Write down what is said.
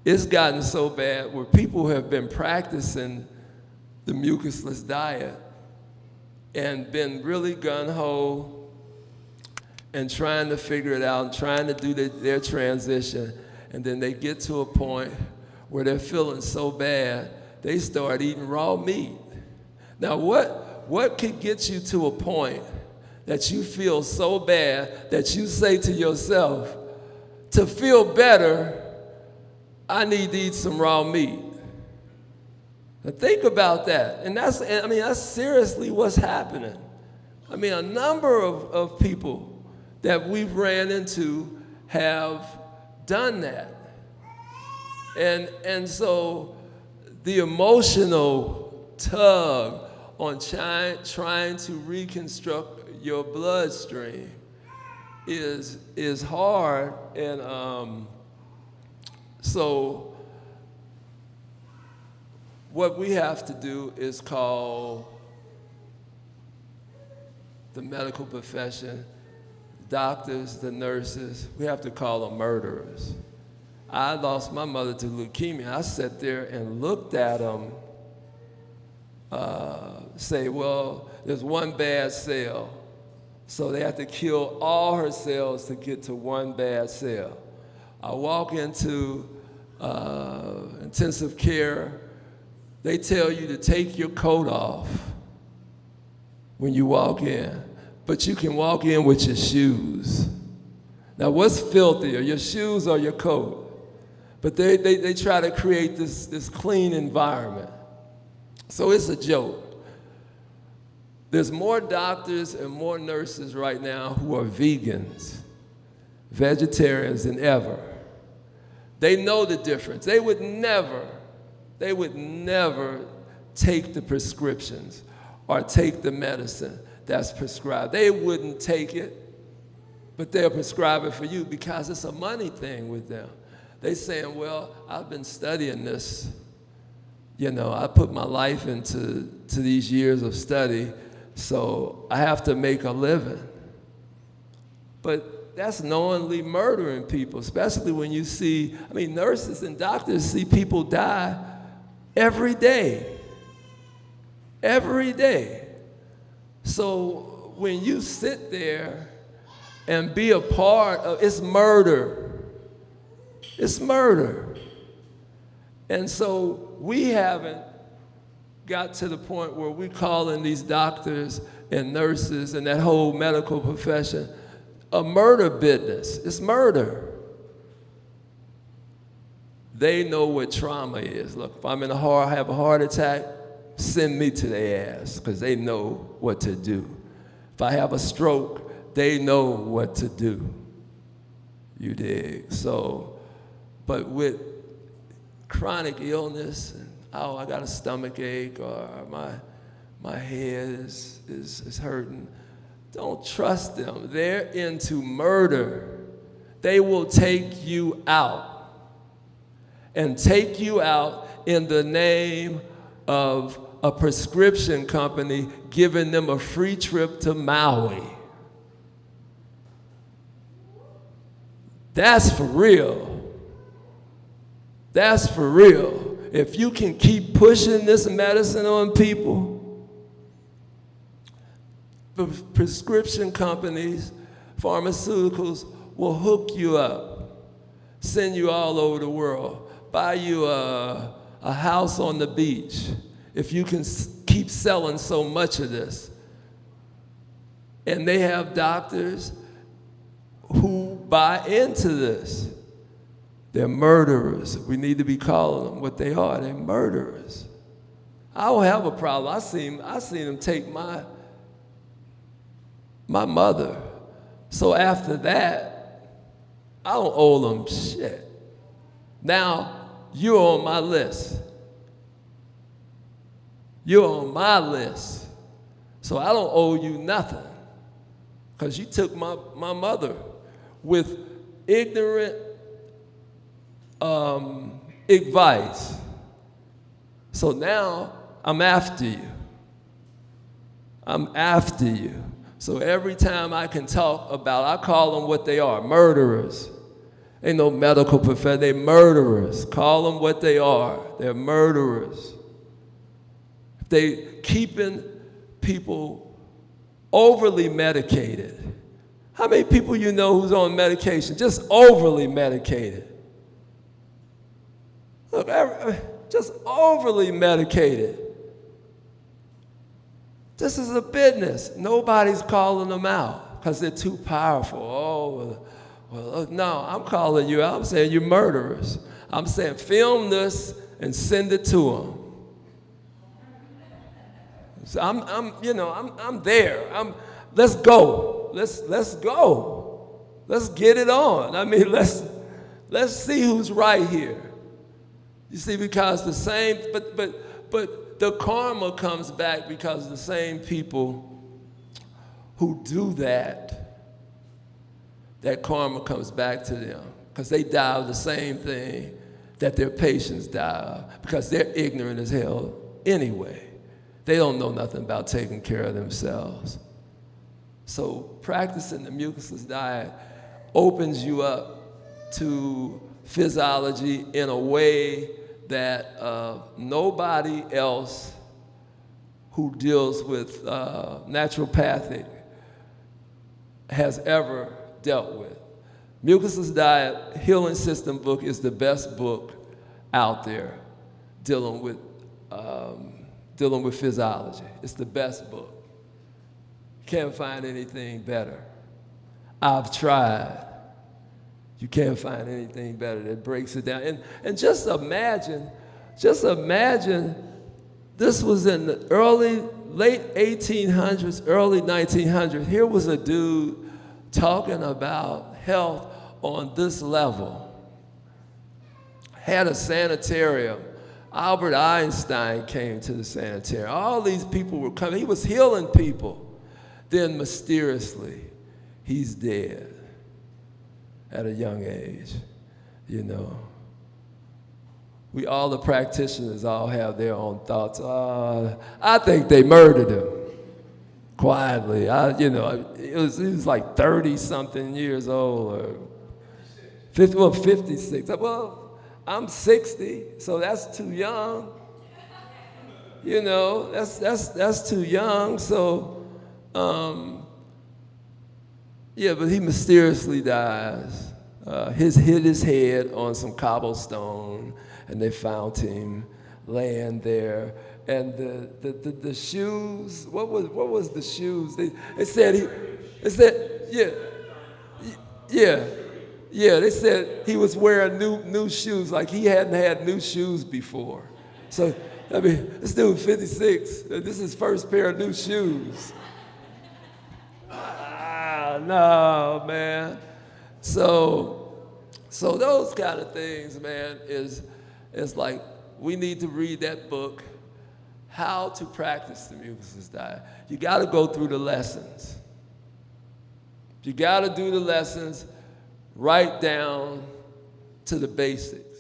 it's gotten so bad where people have been practicing the mucusless diet and been really gung-ho and trying to figure it out and trying to do their transition. And then they get to a point where they're feeling so bad, they start eating raw meat. Now, what could get you to a point that you feel so bad that you say to yourself, to feel better, I need to eat some raw meat? Now think about that. And that's seriously what's happening. I mean, a number of people that we've ran into have done that. And so the emotional tug on trying to reconstruct your bloodstream is hard. And so what we have to do is call the medical profession, doctors, the nurses, we have to call them murderers. I lost my mother to leukemia. I sat there and looked at them say, well, there's one bad cell, so they have to kill all her cells to get to one bad cell. I walk into intensive care, they tell you to take your coat off when you walk in, but you can walk in with your shoes. Now, what's filthier, your shoes or your coat? But they try to create this clean environment. So it's a joke. There's more doctors and more nurses right now who are vegans, vegetarians than ever. They know the difference. They would never take the prescriptions or take the medicine that's prescribed. They wouldn't take it, but they'll prescribe it for you because it's a money thing with them. They saying, well, I've been studying this. You know, I put my life into these years of study, so I have to make a living. But that's knowingly murdering people, especially when you see, I mean, nurses and doctors see people die every day. Every day. So when you sit there and be a part of, it's murder. It's murder. And so we haven't got to the point where we're calling these doctors and nurses and that whole medical profession a murder business. It's murder. They know what trauma is. Look, if I'm have a heart attack, send me to their ass, because they know what to do. If I have a stroke, they know what to do. You dig? So, but with chronic illness, and, oh, I got a stomach ache, or my head is hurting, don't trust them. They're into murder. They will take you out, and take you out in the name of a prescription company giving them a free trip to Maui. That's for real. That's for real. If you can keep pushing this medicine on people, prescription companies, pharmaceuticals will hook you up, send you all over the world, buy you a house on the beach if you can keep selling so much of this. And they have doctors who buy into this. They're murderers. We need to be calling them what they are. They're murderers. I don't have a problem. I seen them take my mother. So after that, I don't owe them shit. Now, you're on my list. You're on my list. So I don't owe you nothing, because you took my mother with ignorant advice. So now I'm after you. I'm after you. So every time I can talk about, I call them what they are, murderers. Ain't no medical profession. They're murderers. Call them what they are. They're murderers. They keeping people overly medicated. How many people you know who's on medication, just overly medicated? Look, just overly medicated. This is a business. Nobody's calling them out because they're too powerful. Oh, well, no, I'm calling you out. I'm saying you're murderers. I'm saying film this and send it to them. So I'm there. Let's go. Let's go. Let's get it on. I mean, let's see who's right here. You see, because the same, but the karma comes back because the same people who do that karma comes back to them because they die of the same thing that their patients die of because they're ignorant as hell anyway. They don't know nothing about taking care of themselves. So practicing the mucusless diet opens you up to physiology in a way that nobody else who deals with naturopathic has ever dealt with. Mucusless Diet Healing System book is the best book out there dealing with physiology. It's the best book. Can't find anything better. I've tried. You can't find anything better that breaks it down. And just imagine, this was in the late 1800s, early 1900s. Here was a dude talking about health on this level. Had a sanitarium. Albert Einstein came to the sanitarium. All these people were coming. He was healing people. Then mysteriously, he's dead at a young age, you know. We all, the practitioners, all have their own thoughts. I think they murdered him quietly. He was like 30-something years old, or 56. Well, I'm 60, so that's too young. You know, that's too young. So, yeah, but he mysteriously dies. Hit his head on some cobblestone, and they found him laying there. And the shoes, what was the shoes? They said they said he was wearing new shoes, like he hadn't had new shoes before. So, I mean, this dude 56, this is his first pair of new shoes. No, man. So those kind of things, man, is like we need to read that book, How to Practice the Mucusless Diet. You got to go through the lessons. You got to do the lessons right down to the basics.